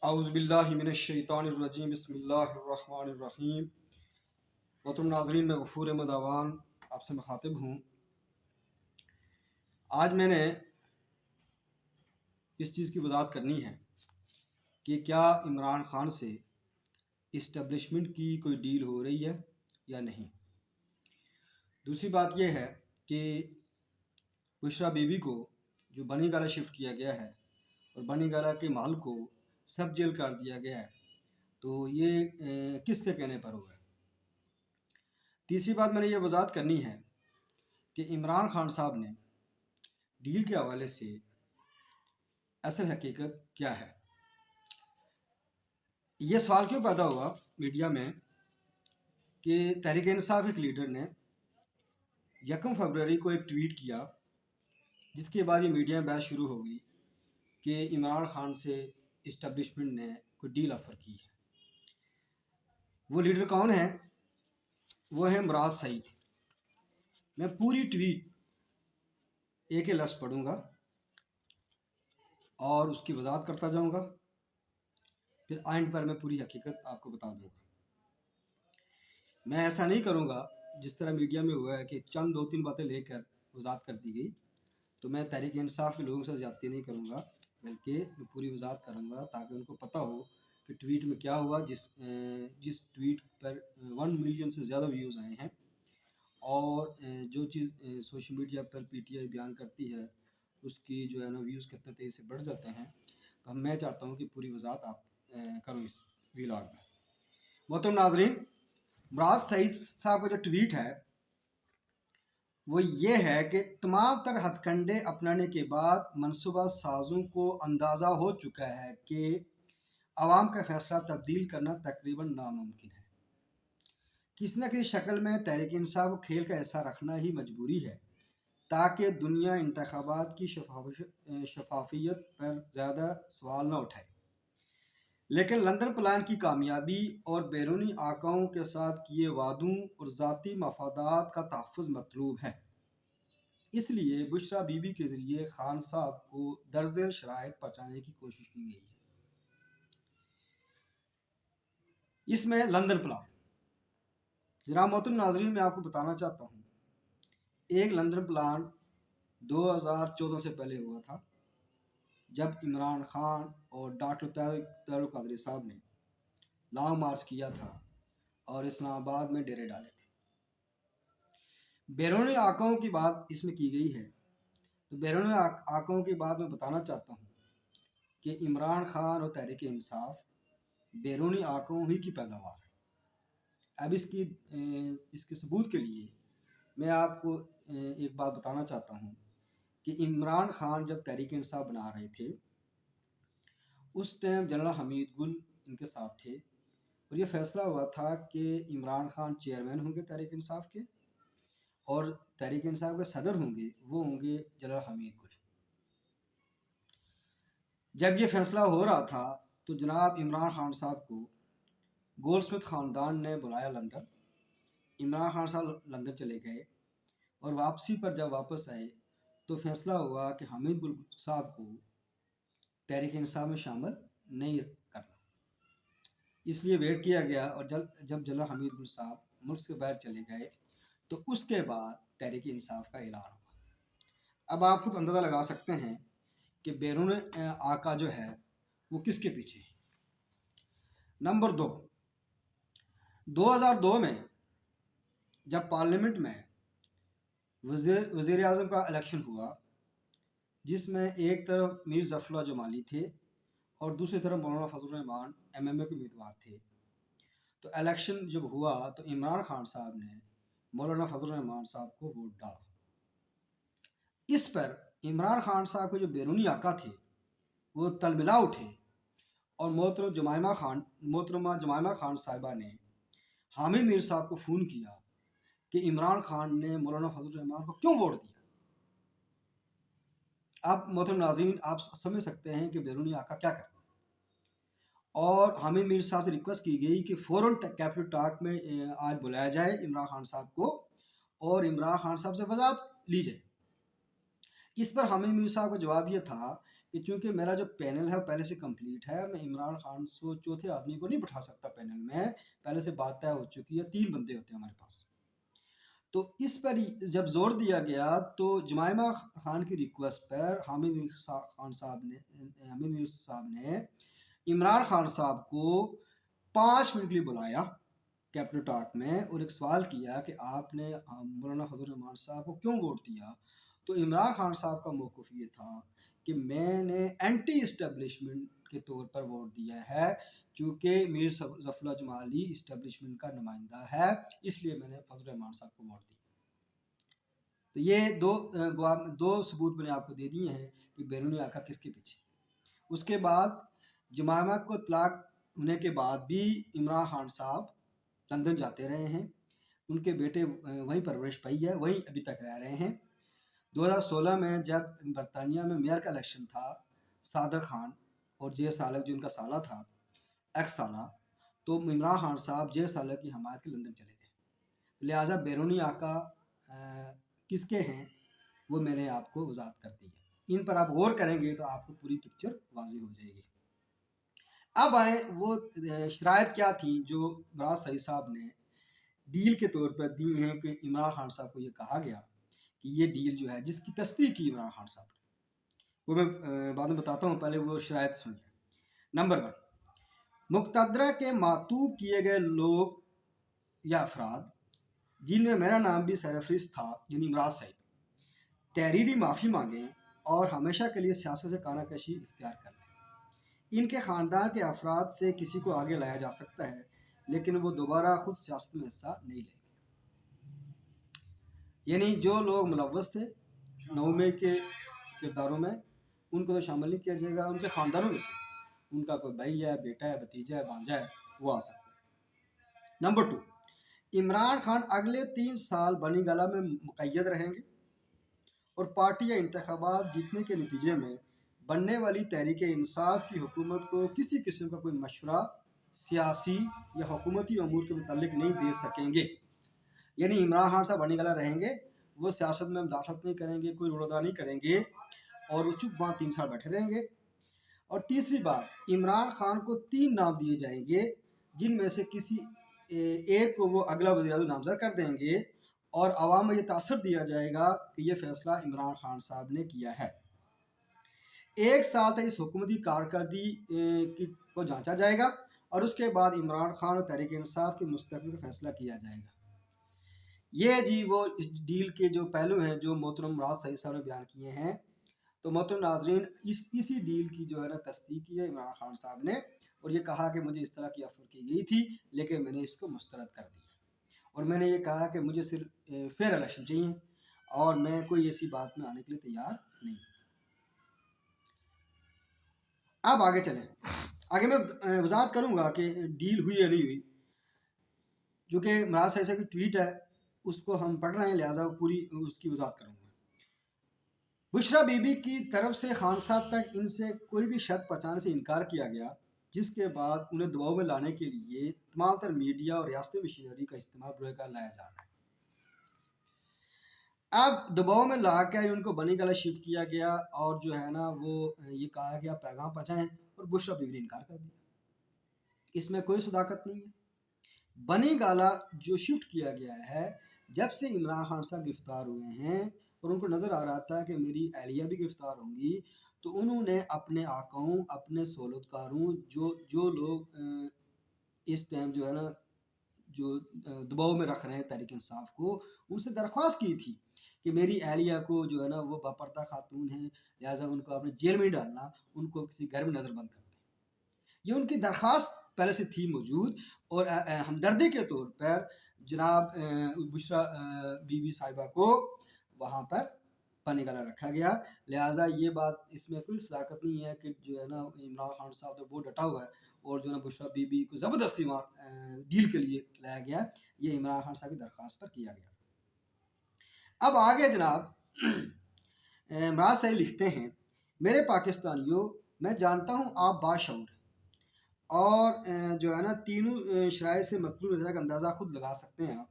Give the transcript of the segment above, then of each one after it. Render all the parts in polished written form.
اعوذ باللہ من الشیطان الرجیم بسم اللہ الرحمن الرحیم۔ محترم ناظرین، میں غفور مداوان آپ سے مخاطب ہوں۔ آج میں نے اس چیز کی وضاحت کرنی ہے کہ کیا عمران خان سے اسٹیبلشمنٹ کی کوئی ڈیل ہو رہی ہے یا نہیں۔ دوسری بات یہ ہے کہ بشرا بی بی کو جو بنی گالہ شفٹ کیا گیا ہے اور بنی گالہ کے مال کو سب جیل کر دیا گیا ہے، تو یہ کس کے کہنے پر ہوا ہے۔ تیسری بات میں نے یہ وضاحت کرنی ہے کہ عمران خان صاحب نے ڈیل کے حوالے سے اصل حقیقت کیا ہے۔ یہ سوال کیوں پیدا ہوا میڈیا میں کہ تحریک انصاف ایک لیڈر نے 1 فروری کو ایک ٹویٹ کیا، جس کے بعد یہ میڈیا میں بحث شروع ہو گئی کہ عمران خان سے اسٹیبلشمنٹ نے کوئی ڈیل آفر کی ہے۔ وہ لیڈر کون ہے؟ وہ ہے مراد سعید۔ میں پوری ٹویٹ ایک ہی لفظ پڑھوں گا اور اس کی وضاحت کرتا جاؤں گا، پھر آئند پر میں پوری حقیقت آپ کو بتا دوں گا۔ میں ایسا نہیں کروں گا جس طرح میڈیا میں ہوا ہے کہ چند 2-3 باتیں لے کر وضاحت کر دی گئی، تو میں تحریک انصاف کے لوگوں سے زیادتی نہیں کروں گا، بلکہ میں پوری وضاحت کروں گا تاکہ ان کو پتہ ہو کہ ٹویٹ میں کیا ہوا۔ جس ٹویٹ پر 1 ملین سے زیادہ ویوز آئے ہیں، اور جو چیز social media per P T I بیان کرتی ہے اس کی جو ہے نا ویوز کتنے تیزی سے بڑھ جاتے ہیں، تو میں چاہتا ہوں کہ پوری وضاحت آپ کرو اس ویلاگ میں۔ محترم ناظرین، مراد سعید صاحب کا جو ٹویٹ ہے وہ یہ ہے کہ تمام تر ہتھ کنڈے اپنانے کے بعد منصوبہ سازوں کو اندازہ ہو چکا ہے کہ عوام کا فیصلہ تبدیل کرنا تقریباً ناممکن ہے۔ کسی نہ کسی شکل میں تحریک انصاف کو کھیل کا حصہ رکھنا ہی مجبوری ہے تاکہ دنیا انتخابات کی شفافیت پر زیادہ سوال نہ اٹھائے۔ لیکن لندن پلان کی کامیابی اور بیرونی آقاؤں کے ساتھ کیے وعدوں اور ذاتی مفادات کا تحفظ مطلوب ہے۔ اس لیے بشرا بی بی کے ذریعے خان صاحب کو درج ذیل شرائط پہنچانے کی کوشش کی گئی ہے۔ اس میں لندن پلان، جناب محترم ناظرین، میں آپ کو بتانا چاہتا ہوں، ایک لندن پلان 2014 سے پہلے ہوا تھا، جب عمران خان اور ڈاکٹر طاہر القادری صاحب نے لانگ مارچ کیا تھا اور اسلام آباد میں ڈیرے ڈالے تھے۔ بیرونی آقاؤں کی بات اس میں کی گئی ہے، تو بیرونی آقاؤں کی بات میں بتانا چاہتا ہوں کہ عمران خان اور تحریک انصاف بیرونی آقاؤں ہی کی پیداوار ہے۔ اب اس کے ثبوت کے لیے میں آپ کو ایک بات بتانا چاہتا ہوں کہ عمران خان جب تحریک انصاف بنا رہے تھے اس ٹائم جنرل حمید گل ان کے ساتھ تھے، اور یہ فیصلہ ہوا تھا کہ عمران خان چیئرمین ہوں گے تحریک انصاف کے، اور تحریک انصاف کے صدر وہ ہوں گے جنرل حمید گل۔ جب یہ فیصلہ ہو رہا تھا تو جناب عمران خان صاحب کو گولڈ سمتھ خاندان نے بلایا لندن۔ عمران خان صاحب لندن چلے گئے، اور واپسی پر جب واپس آئے تو فیصلہ ہوا کہ حمید گل صاحب کو تحریک انصاف میں شامل نہیں کرنا۔ اس لیے ویٹ کیا گیا، اور جب جنرل حمید گل صاحب ملک سے باہر چلے گئے تو اس کے بعد تحریک انصاف کا اعلان ہوا۔ اب آپ خود اندازہ لگا سکتے ہیں کہ بیرون آقا جو ہے وہ کس کے پیچھے ہے۔ نمبر 2، 2002 میں جب پارلیمنٹ میں وزیر اعظم کا الیکشن ہوا، جس میں ایک طرف میر ظفر اللہ جمالی تھے اور دوسری طرف مولانا فضل الرحمان ایم ایم اے کے امیدوار تھے، تو الیکشن جب ہوا تو عمران خان صاحب نے مولانا فضل الرحمان صاحب کو ووٹ ڈالا۔ اس پر عمران خان صاحب کے جو بیرونی آقا تھے وہ تلملا اٹھے، اور محترمہ جمائمہ خان صاحبہ نے حامد میر صاحب کو فون کیا کہ عمران خان نے مولانا فضل الرحمان کو کیوں ووٹ دیا۔ اب محترم ناظرین، آپ سمجھ سکتے ہیں کہ بیرونی آقا کیا کرتے ہیں، اور حامد میر صاحب سے ریکویسٹ کی گئی کہ فوراً کیپٹل ٹاک میں آج بلایا جائے عمران خان صاحب کو اور عمران خان صاحب سے وضاحت لی جائے۔ اس پر حامد میر صاحب کا جواب یہ تھا کہ چونکہ میرا جو پینل ہے وہ پہلے سے کمپلیٹ ہے، میں عمران خان کو چوتھے آدمی کو نہیں بٹھا سکتا پینل میں، پہلے سے بات طے ہو چکی ہے، 3 بندے ہوتے ہیں ہمارے پاس۔ تو اس پر جب زور دیا گیا تو جمائمہ خان کی ریکویسٹ پر حامد میر صاحب نے عمران خان صاحب کو 5 منٹ کے لیے بلایا کیپٹن ٹاک میں، اور ایک سوال کیا کہ آپ نے مولانا فضل الرحمان صاحب کو کیوں ووٹ دیا؟ تو عمران خان صاحب کا موقف یہ تھا کہ میں نے اینٹی اسٹیبلشمنٹ کے طور پر ووٹ دیا ہے، چونکہ میر ظفر اللہ جمالی اسٹیبلشمنٹ کا نمائندہ ہے، اس لیے میں نے فضل الرحمان صاحب کو ووٹ دیا۔ تو یہ دو ثبوت میں نے آپ کو دے دیے ہیں کہ بیرونی آقا کس کے پیچھے۔ اس کے بعد جمائمہ کو طلاق ہونے کے بعد بھی عمران خان صاحب لندن جاتے رہے ہیں، ان کے بیٹے وہیں پرورش پائی ہے، وہیں ابھی تک رہ رہے ہیں۔ 2016 میں جب برطانیہ میں میئر کا الیکشن تھا، صادق خان اور جے سالک جو ان کا سالہ تھا، ایکس سالہ، تو عمران خان صاحب جے سالک کی حمایت کے لندن چلے گئے۔ لہٰذا بیرونی آقا کس کے ہیں وہ میں نے آپ کو وضاحت کر دی ہے، ان پر آپ غور کریں گے تو آپ کو پوری پکچر واضح ہو جائے گی۔ اب آئیں وہ شرائط کیا تھیں جو براز سعید صاحب نے ڈیل کے طور پر دی ہیں، کہ عمران خان صاحب کو یہ کہا گیا کہ یہ ڈیل جو ہے جس کی تصدیق کی عمران خان صاحب نے، وہ میں بعد میں بتاتا ہوں، پہلے وہ شرائط سنیے۔ نمبر 1، مقتدرہ کے معطوب کیے گئے لوگ یا افراد جن میں میرا نام بھی سرفرست تھا، یعنی امراض صاحب، تحریری معافی مانگیں اور ہمیشہ کے لیے سیاست سے کانہ کشی اختیار کر لیں۔ ان کے خاندان کے افراد سے کسی کو آگے لایا جا سکتا ہے، لیکن وہ دوبارہ خود سیاست میں حصہ نہیں لیں گے۔ یعنی جو لوگ ملوث تھے 9 کے کرداروں میں، ان کو تو شامل نہیں کیا جائے گا، ان کے خاندانوں میں سے ان کا کوئی بھائی ہے، بیٹا ہے، بھتیجا ہے، بھانجا ہے، وہ آ سکتا ہے۔ نمبر 2، عمران خان اگلے 3 سال بنی گالہ میں مقید رہیں گے، اور پارٹی یا انتخابات جیتنے کے نتیجے میں بننے والی تحریک انصاف کی حکومت کو کسی قسم کا کوئی مشورہ سیاسی یا حکومتی امور کے متعلق نہیں دے سکیں گے۔ یعنی عمران خان صاحب بنی گالہ رہیں گے، وہ سیاست میں مداخلت نہیں کریں گے، کوئی روڑا نہیں کریں گے، اور وہ چپ وہاں 3 سال بیٹھے رہیں گے۔ اور تیسری بات، عمران خان کو 3 نام دیے جائیں گے، جن میں سے کسی ایک کو وہ اگلا وزیر اعظم نامزد کر دیں گے، اور عوام میں یہ تاثر دیا جائے گا کہ یہ فیصلہ عمران خان صاحب نے کیا ہے۔ 1 سال تک اس حکومتی کارکردگی کو جانچا جائے گا، اور اس کے بعد عمران خان اور تحریک انصاف کے مستقبل کا فیصلہ کیا جائے گا۔ یہ جی وہ اس ڈیل کے جو پہلو ہیں جو محترم براز سعید صاحب نے بیان کیے ہیں۔ تو محترم ناظرین، اسی ڈیل کی جو ہے نا تصدیق کی ہے عمران خان صاحب نے، اور یہ کہا کہ مجھے اس طرح کی آفر کی گئی تھی، لیکن میں نے اس کو مسترد کر دیا، اور میں نے یہ کہا کہ مجھے صرف فیئر الیکشن چاہیے، اور میں کوئی ایسی بات میں آنے کے لیے تیار نہیں۔ اب آگے چلیں، آگے میں وضاحت کروں گا کہ ڈیل ہوئی یا نہیں ہوئی، جو کہ مراز صاحب کی ٹویٹ ہے، اس کو ہم پڑھ رہے ہیں، لہٰذا پوری اس کی وضاحت کروں گا۔ بشرا بی بی کی طرف سے خان صاحب تک ان سے کوئی بھی شرط پہنچانے سے انکار کیا گیا، جس کے بعد انہیں دباؤ میں لانے کے لیے تمام تر میڈیا اور ریاستی مشینری کا استعمال برائے کار لایا جا رہا ہے۔ اب دباؤ میں لا کر ان کو بنی گالہ شفٹ کیا گیا، اور جو ہے نا وہ یہ کہا گیا پیغام پہنچائیں، اور بشرا بی بی نے انکار کر دیا۔ اس میں کوئی صداقت نہیں ہے۔ بنی گالہ جو شفٹ کیا گیا ہے، جب سے عمران خان صاحب گرفتار ہوئے ہیں اور ان کو نظر آ رہا تھا کہ میری اہلیہ بھی گرفتار ہوں گی، تو انہوں نے اپنے آقاؤں، اپنے سہولتکاروں، جو لوگ اس ٹائم جو ہے نا جو دباؤ میں رکھ رہے ہیں تحریک انصاف کو، ان سے درخواست کی تھی کہ میری اہلیہ کو جو ہے نا وہ باپردہ خاتون ہیں، لہٰذا ان کو اپنے جیل میں ہی ڈالنا، ان کو کسی گھر میں نظر بند کر دیں۔ یہ ان کی درخواست پہلے سے تھی موجود، اور ہمدردی کے طور پر جناب بشرا بی بی صاحبہ کو وہاں پر بنی گالہ رکھا گیا۔ لہٰذا یہ بات اس میں کوئی صداقت نہیں ہے کہ جو ہے نا عمران خان صاحب تو بہت ڈٹا ہوا ہے، اور جو ہے نا بشرا بی بی کو زبردستی ڈیل کے لیے لایا گیا، یہ عمران خان صاحب کی درخواست پر کیا گیا۔ اب آگے جناب مراز صاحب لکھتے ہیں، میرے پاکستانیوں، میں جانتا ہوں آپ باشعور ہیں، اور جو ہے نا تینوں شرائط سے مطلوب نتیجہ کا اندازہ خود لگا سکتے ہیں آپ۔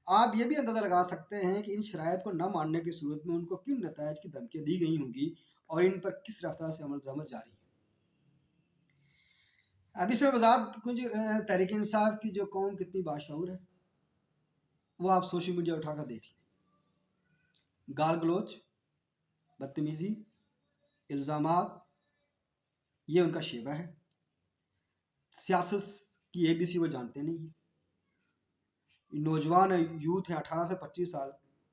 آپ یہ بھی اندازہ لگا سکتے ہیں کہ ان شرائط کو نہ ماننے کی صورت میں ان کو کن نتائج کی دھمکیاں دی گئی ہوں گی اور ان پر کس رفتار سے عمل درآمد جاری ہے۔ اب اس میں وضاحت کچھ تحریک انصاف کی جو قوم کتنی باشعور ہے وہ آپ سوشل میڈیا اٹھا کر دیکھ لیں۔ گال گلوچ، بدتمیزی، الزامات، یہ ان کا شیوہ ہے۔ سیاست کی اے بی سی وہ جانتے نہیں ہیں۔ نوجوان یوتھ ہیں 18 سے 25 سال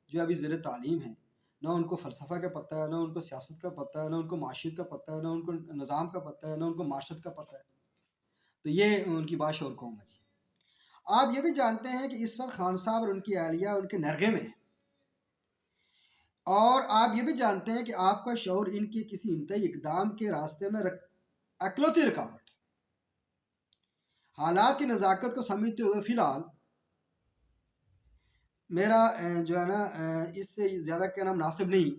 جو ابھی زیر تعلیم ہیں، نہ ان کو فلسفہ کا پتہ ہے، نہ ان کو سیاست کا پتہ ہے، نہ ان کو معاشیت کا پتہ ہے، نہ ان کو نظام کا پتہ ہے، نہ ان کو معاشرت کا پتہ ہے۔ تو یہ ان کی باشعور قوم ہے۔ آپ یہ بھی جانتے ہیں کہ اس وقت خان صاحب اور ان کی اہلیہ ان کے نرغے میں ہیں، اور آپ یہ بھی جانتے ہیں کہ آپ کا شعور ان کے کسی انتہائی اقدام کے راستے میں اکلوتی رکاوٹ ہے۔ حالات کی نزاکت کو سمجھتے ہوئے فی الحال میرا جو ہے نا اس سے زیادہ کہنا مناسب نہیں۔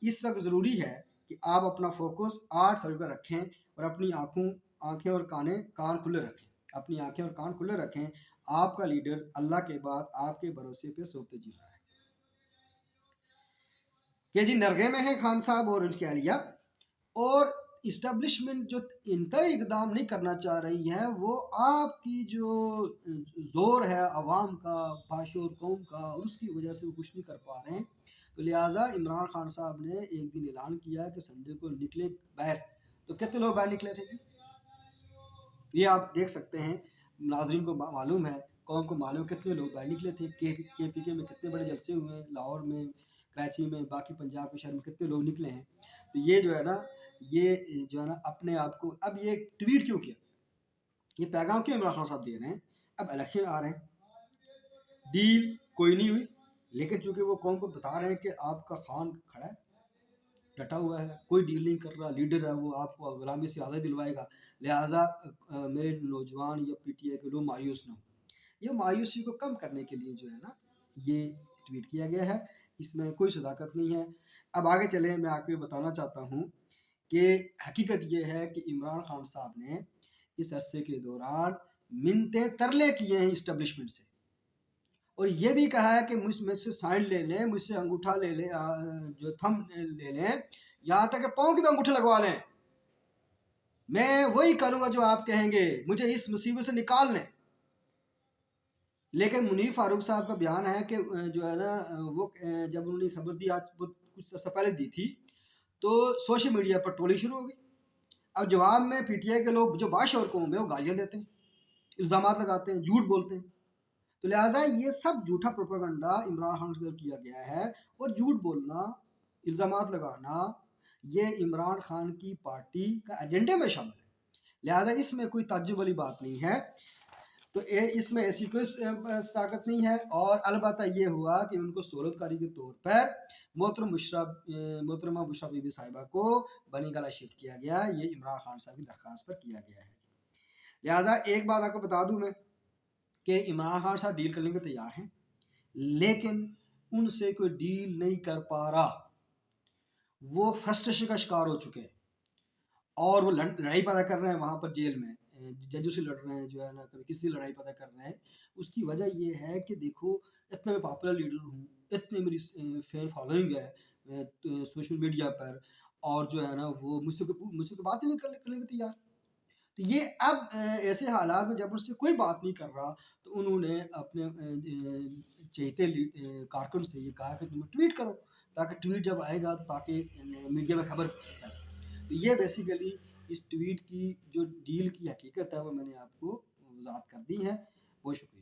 اس وقت ضروری ہے کہ آپ اپنا فوکس 8 فروری پر رکھیں اور اپنی آنکھیں اور کان کھلے رکھیں، اپنی آنکھیں اور کان کھلے رکھیں۔ آپ کا لیڈر اللہ کے بعد آپ کے بھروسے پہ سوتے جی رہا ہے کہ جی نرغے میں ہیں خان صاحب اور ان کی اہلیہ، اور اسٹیبلشمنٹ جو انتہائی اقدام نہیں کرنا چاہ رہی ہے وہ آپ کی جو زور ہے عوام کا، باشعور قوم کا، اور اس کی وجہ سے وہ کچھ نہیں کر پا رہے ہیں۔ تو لہٰذا عمران خان صاحب نے ایک دن اعلان کیا کہ سنڈے کو نکلے باہر۔ تو کتنے لوگ باہر نکلے تھے جی؟ یہ آپ دیکھ سکتے ہیں، ناظرین کو معلوم ہے، قوم کو معلوم کتنے لوگ باہر نکلے تھے۔ کے پی کے میں کتنے بڑے جلسے ہوئے ہیں، لاہور میں، کراچی میں، باقی پنجاب کے شہر میں کتنے لوگ نکلے ہیں۔ تو یہ جو ہے نا اپنے آپ کو اب یہ ٹویٹ کیوں کیا، یہ پیغام کیوں عمران خان صاحب دے رہے ہیں؟ اب الیکشن آ رہے ہیں، ڈیل کوئی نہیں ہوئی، لیکن چونکہ وہ قوم کو بتا رہے ہیں کہ آپ کا خان کھڑا ہے، ڈٹا ہوا ہے، کوئی ڈیل نہیں کر رہا، لیڈر ہے وہ، آپ کو غلامی سے آزادی دلوائے گا، لہٰذا میرے نوجوان یا پی ٹی آئی کے لوگ مایوس نہ ہوں۔ یہ مایوسی کو کم کرنے کے لیے جو ہے نا یہ ٹویٹ کیا گیا ہے، اس میں کوئی صداقت نہیں ہے۔ اب آگے چلیں، میں آپ کو بتانا چاہتا ہوں کہ حقیقت یہ ہے کہ عمران خان صاحب نے اس عرصے کے دوران منتیں ترلے کیے ہیں اسٹیبلشمنٹ سے، اور یہ بھی کہا ہے کہ مجھ سے سائن لے لیں، مجھ سے انگوٹھا لے لیں، جو تھم لے لیں، یہاں تک کہ پاؤں کے بھی انگوٹھے لگوا لیں، میں وہی کروں گا جو آپ کہیں گے، مجھے اس مصیبت سے نکال لیں۔ لیکن منیر فاروق صاحب کا بیان ہے کہ جو ہے نا وہ جب انہوں نے خبر دی، آج کچھ عرصہ پہلے دی تھی، تو سوشل میڈیا پر ٹولی شروع ہو گئی۔ اب جواب میں پی ٹی آئی کے لوگ جو باشعور قوم ہے وہ گالیاں دیتے ہیں، الزامات لگاتے ہیں، جھوٹ بولتے ہیں۔ تو لہٰذا یہ سب جھوٹا پروپیگنڈا عمران خان سے کیا گیا ہے، اور جھوٹ بولنا، الزامات لگانا، یہ عمران خان کی پارٹی کا ایجنڈے میں شامل ہے، لہٰذا اس میں کوئی تعجب والی بات نہیں ہے۔ تو اس میں ایسی کوئی طاقت نہیں ہے، اور البتہ یہ ہوا کہ ان کو سہولت کاری کے طور پر محترمہ بشریٰ بی بی صاحبہ کو بنی گالہ شفٹ کیا گیا، یہ عمران خان صاحب کی درخواست پر کیا گیا ہے۔ لہٰذا ایک بات آپ کو بتا دوں میں کہ عمران خان صاحب ڈیل کرنے کے تیار ہیں، لیکن ان سے کوئی ڈیل نہیں کر پا رہا، وہ فرسٹریشن کا شکار ہو چکے ہیں، اور وہ لڑائی پیدا کر رہے ہیں وہاں پر جیل میں، ججوں سے لڑ رہے ہیں، جو ہے نا کبھی کسی لڑائی پیدا کر رہے ہیں۔ اس کی وجہ یہ ہے کہ دیکھو اتنا میں پاپولر لیڈر ہوں، اتنی میری فین فالوئنگ ہے سوشل میڈیا پر، اور جو ہے نا وہ مجھ سے بات ہی نہیں کرنے کے تیار۔ تو یہ اب ایسے حالات میں جب ان سے کوئی بات نہیں کر رہا، تو انہوں نے اپنے چہیتے کارکن سے یہ کہا کہ تم ٹویٹ کرو، تاکہ ٹویٹ جب آئے گا تاکہ میڈیا میں خبر پھیلے۔ تو یہ بیسیکلی اس ٹویٹ کی جو ڈیل کی حقیقت ہے وہ میں نے آپ کو وضاحت کر دی ہے۔ بہت شکریہ۔